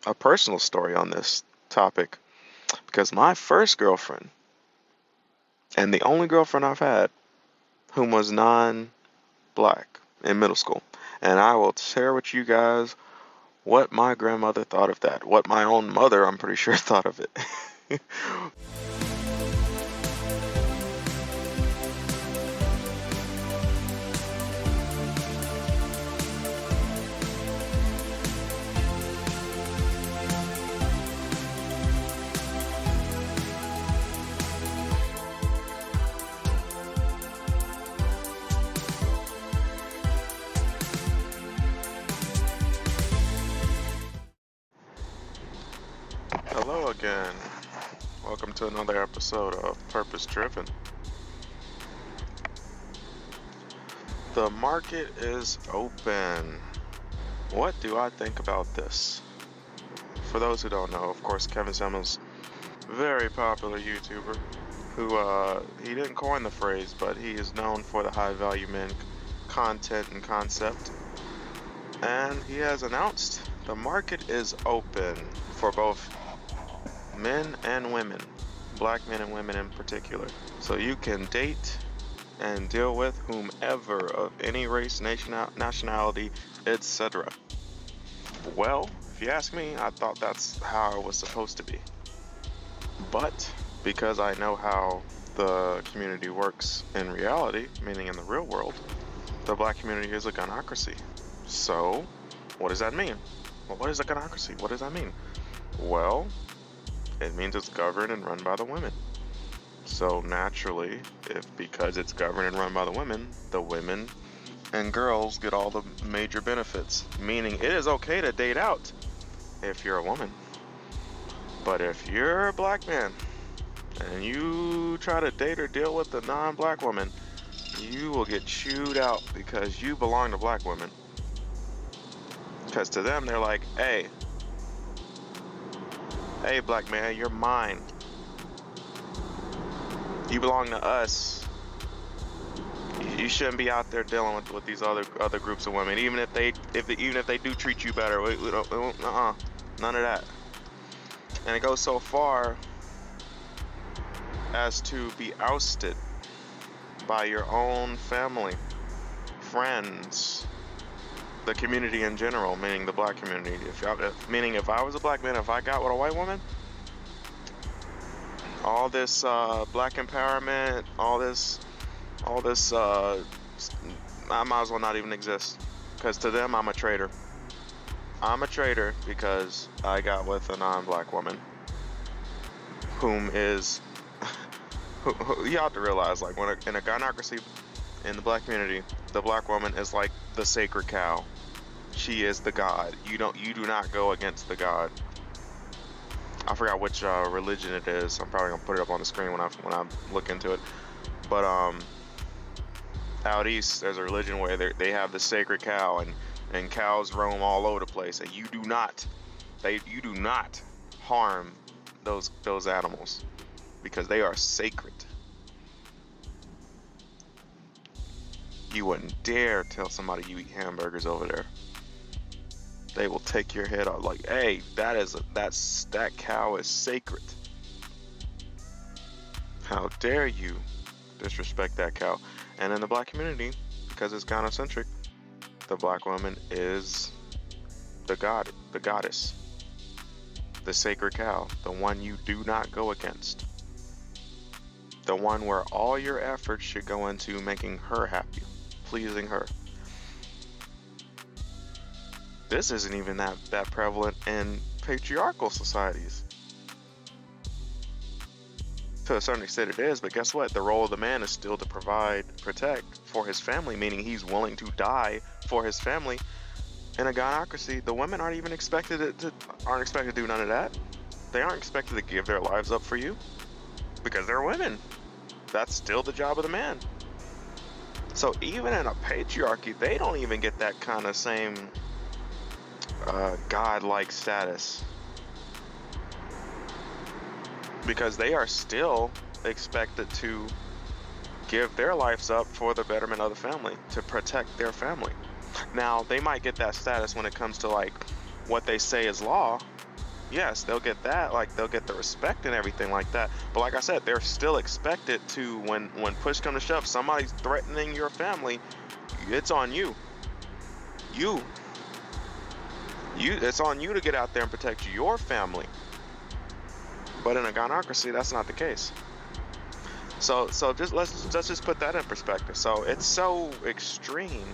a personal story on this topic because my first girlfriend, and the only girlfriend I've had, whom was non-black in middle school, and I will share with you guys what my grandmother thought of that, what my own mother, I'm pretty sure, thought of it. Hello again. Welcome to another episode of Purpose Driven. The market is open. What do I think about this? For those who don't know, of course, Kevin Samuels, very popular YouTuber, who he didn't coin the phrase, but he is known for the high value men content and concept. And he has announced the market is open for both men and women, black men and women in particular. So you can date and deal with whomever of any race, nationality, etc. Well, if you ask me, I thought that's how it was supposed to be. But because I know how the community works in reality, meaning in the real world, the black community is a gunocracy. So, what does that mean? Well, what is a gunocracy? What does that mean? Well, it means it's governed and run by the women. So naturally, because it's governed and run by the women and girls get all the major benefits. Meaning it is okay to date out if you're a woman. But if you're a black man and you try to date or deal with a non-black woman, you will get chewed out because you belong to black women. Because to them, they're like, hey, black man, you're mine. You belong to us. You shouldn't be out there dealing with these other groups of women, even if they do treat you better. We don't, none of that. And it goes so far as to be ousted by your own family, friends, the community in general, meaning the black community. Meaning if I was a black man, if I got with a white woman, all this black empowerment, all this, I might as well not even exist. Because to them, I'm a traitor. I'm a traitor because I got with a non-black woman, whom is, you have to realize, like, in a gynocracy in the black community, the black woman is like the sacred cow. She is the god. You do not go against the god. I forgot which religion it is. I'm probably gonna put it up on the screen when I look into it. But out east, there's a religion where they have the sacred cow, and cows roam all over the place, and you do not harm those animals because they are sacred. You wouldn't dare tell somebody you eat hamburgers over there. They will take your head off. Like, hey, that cow is sacred. How dare you disrespect that cow? And in the black community, because it's gynocentric, the black woman is the goddess, the sacred cow, the one you do not go against, the one where all your efforts should go into making her happy, pleasing her. This isn't even that prevalent in patriarchal societies. To a certain extent it is, but guess what? The role of the man is still to provide, protect for his family, meaning he's willing to die for his family. In a gynocracy, the women aren't expected to do none of that. They aren't expected to give their lives up for you because they're women. That's still the job of the man. So even in a patriarchy, they don't even get that kind of same godlike status, because they are still expected to give their lives up for the betterment of the family, to protect their family. Now, they might get that status when it comes to like what they say is law, Yes, they'll get that, like they'll get the respect and everything like that. But like I said, they're still expected to, when push come to shove, somebody's threatening your family, it's on you. You, it's on you to get out there and protect your family. But in a gynocracy, that's not the case. So just let's just put that in perspective. So it's so extreme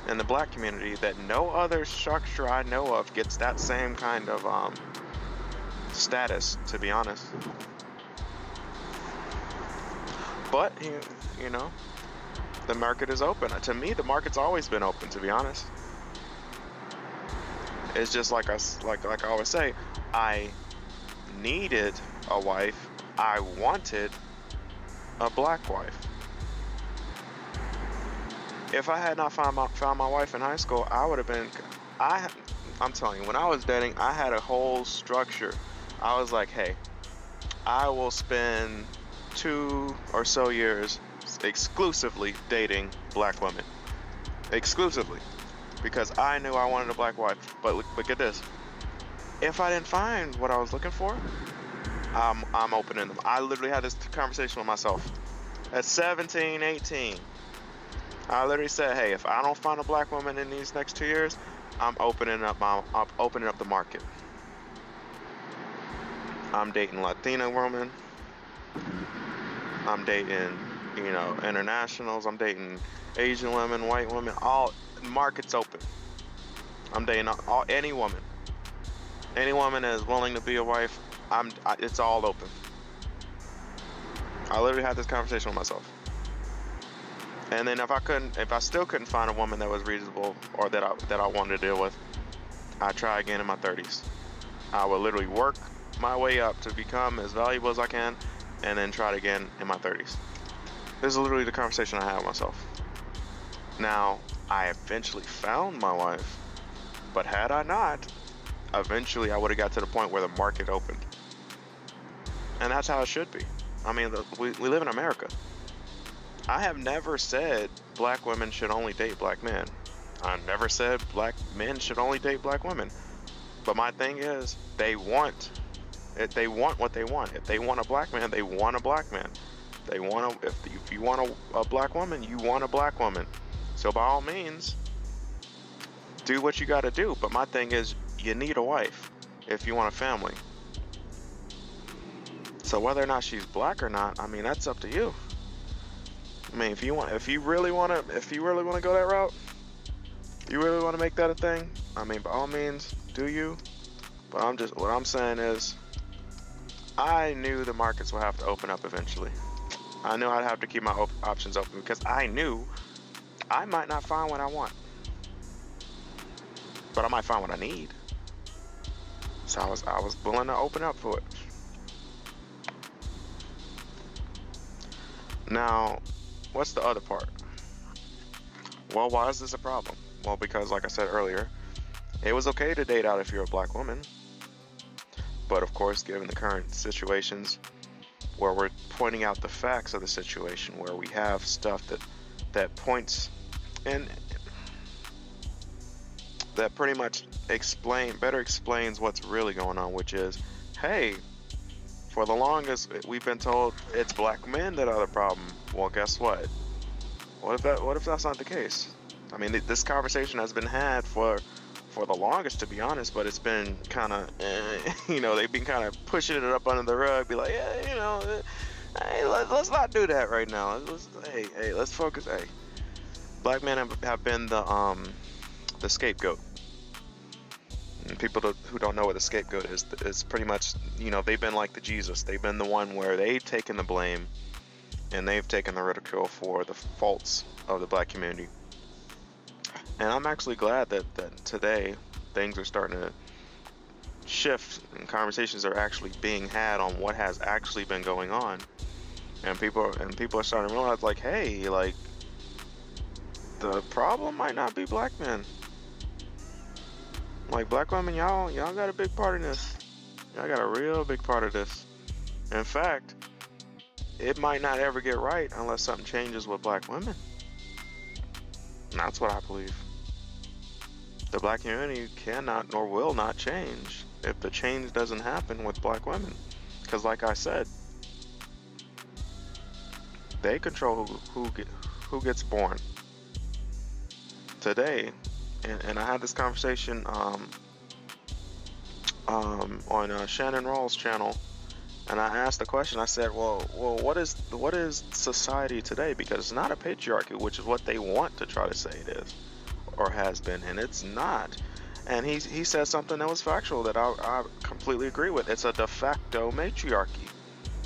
in the black community that no other structure I know of gets that same kind of status, to be honest. But you know, the market is open. To me, the market's always been open, to be honest. It's just like I always say, I needed a wife. I wanted a black wife. If I had not found my wife in high school, I would have been. I I'm telling you, when I was dating, I had a whole structure. I was like, hey, I will spend 2 or so years exclusively dating black women, exclusively, because I knew I wanted a black wife. But look at this. If I didn't find what I was looking for, I'm opening them. I literally had this conversation with myself at 17, 18. I literally said, hey, if I don't find a black woman in these next 2 years, I'm opening up the market. I'm dating Latina women. I'm dating, internationals. I'm dating Asian women, white women. All markets open. I'm dating any woman. Any woman that is willing to be a wife. It's all open. I literally had this conversation with myself. And then if I still couldn't find a woman that was reasonable or that I wanted to deal with, I'd try again in my 30s. I would literally work my way up to become as valuable as I can, and then try it again in my 30s. This is literally the conversation I had with myself. Now, I eventually found my wife, but had I not, eventually I would have got to the point where the market opened. And that's how it should be. I mean, we live in America. I have never said black women should only date black men. I've never said black men should only date black women. But my thing is, they want what they want. If they want a black man, they want a black man. If you want a black woman, you want a black woman. So by all means, do what you got to do. But my thing is, you need a wife if you want a family. So whether or not she's black or not, I mean, that's up to you. I mean, if you really want to go that route, you really want to make that a thing, I mean, by all means, do you. But what I'm saying is, I knew the markets would have to open up eventually. I knew I'd have to keep my options open because I knew I might not find what I want, but I might find what I need. So I was willing to open up for it. Now, what's the other part? Well, why is this a problem? Well, because like I said earlier, it was okay to date out if you're a black woman. But of course, given the current situations where we're pointing out the facts of the situation, where we have stuff that points and that pretty much better explains what's really going on, which is, hey, for the longest we've been told it's black men that are the problem. Well, guess what? What if that's not the case? I mean, this conversation has been had for the longest, to be honest, but it's been kind of, they've been kind of pushing it up under the rug, be like, yeah, hey, let's not do that right now. Let's focus. Hey, black men have been the scapegoat. And people who don't know what a scapegoat is pretty much, they've been like the Jesus. They've been the one where they've taken the blame and they've taken the ridicule for the faults of the black community. And I'm actually glad that today things are starting to shift and conversations are actually being had on what has actually been going on. And people are starting to realize, like, hey, like, the problem might not be black men. Like, black women, y'all got a big part in this. Y'all got a real big part of this. In fact, it might not ever get right unless something changes with black women. And that's what I believe. The black community cannot nor will not change if the change doesn't happen with black women. Because like I said, they control who gets born today. And I had this conversation on Shannon Rawls' channel, and I asked the question. I said, well, what is society today? Because it's not a patriarchy, which is what they want to try to say it is or has been, and it's not. And he said something that was factual that I completely agree with. It's a de facto matriarchy.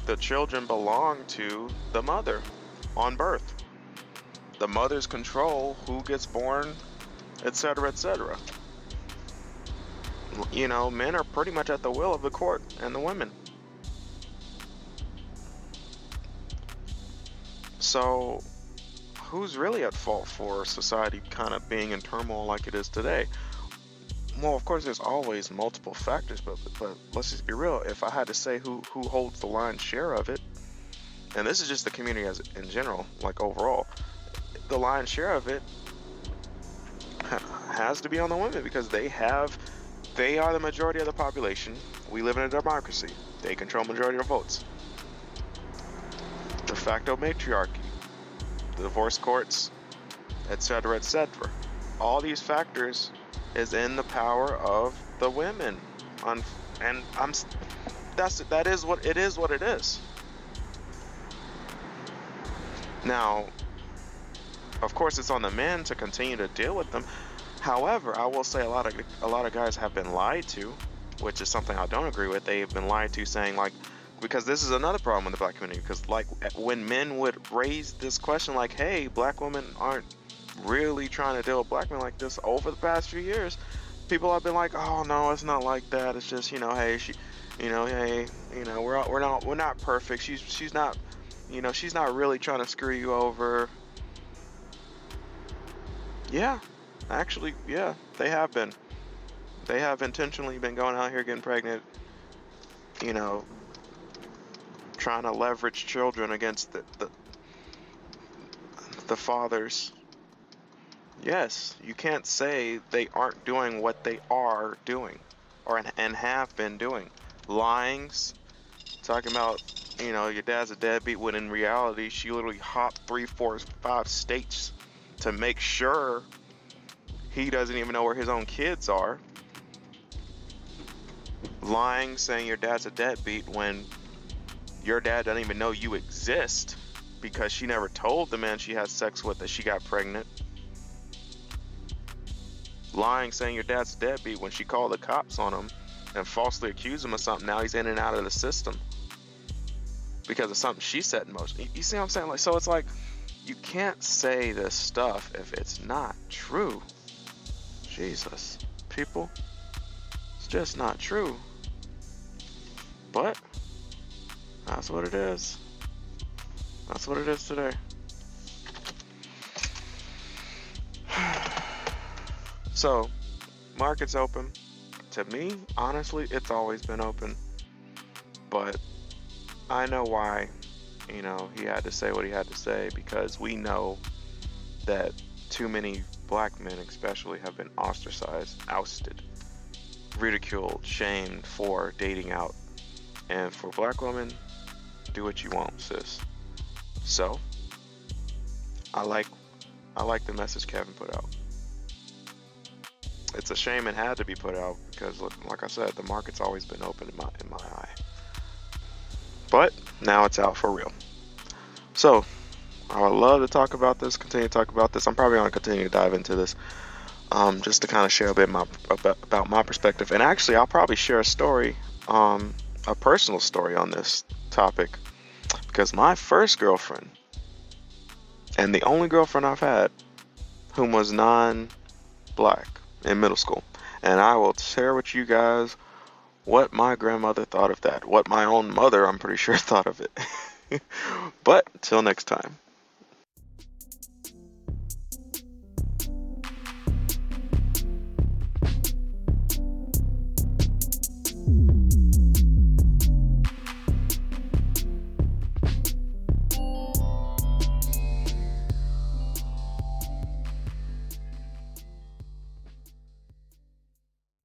The children belong to the mother on birth. The mothers control who gets born, etc., etc. You know, men are pretty much at the will of the court and the women. So, who's really at fault for society kind of being in turmoil like it is today? Well, of course, there's always multiple factors, but let's just be real. If I had to say who holds the lion's share of it, and this is just the community as in general, like overall, the lion's share of it has to be on the women because they are the majority of the population. We live in a democracy. They control majority of votes. De facto matriarchy, the divorce courts, etc., etc. All these factors is in the power of the women. And that is what it is. What it is. Now, of course, it's on the men to continue to deal with them. However, I will say a lot of guys have been lied to, which is something I don't agree with. They've been lied to, saying like, because this is another problem in the black community. Because like when men would raise this question, like, "Hey, black women aren't really trying to deal with black men like this," over the past few years, people have been like, "Oh no, it's not like that. It's just, hey, hey, we're not perfect. She's not, she's not really trying to screw you over." Yeah, actually, yeah, they have been. They have intentionally been going out here getting pregnant, you know, trying to leverage children against the fathers. Yes, you can't say they aren't doing what they are doing, and have been doing. Lyings, talking about, your dad's a deadbeat, when in reality she literally hopped 3, 4, 5 states to make sure he doesn't even know where his own kids are. Lying, saying your dad's a deadbeat when your dad doesn't even know you exist because she never told the man she had sex with that she got pregnant. Lying, saying your dad's a deadbeat when she called the cops on him and falsely accused him of something. Now he's in and out of the system because of something she set in motion. You see what I'm saying? Like, so it's like, you can't say this stuff if it's not true. Jesus, people, it's just not true. But that's what it is. That's what it is today. So, market's open. To me, honestly, it's always been open. But I know why, he had to say what he had to say, because we know that too many black men especially have been ostracized, ousted, ridiculed, shamed for dating out. And for black women, do what you want, sis. So, I like the message Kevin put out. It's a shame it had to be put out because, like I said, the market's always been open in my eye. But now it's out for real. So, I would love to talk about this, continue to talk about this. I'm probably going to continue to dive into this, just to kind of share a bit about my perspective. And actually, I'll probably share a story, a personal story on this topic, because my first girlfriend, and the only girlfriend I've had, whom was non-black in middle school, and I will share with you guys what my grandmother thought of that, what my own mother, I'm pretty sure, thought of it. But till next time.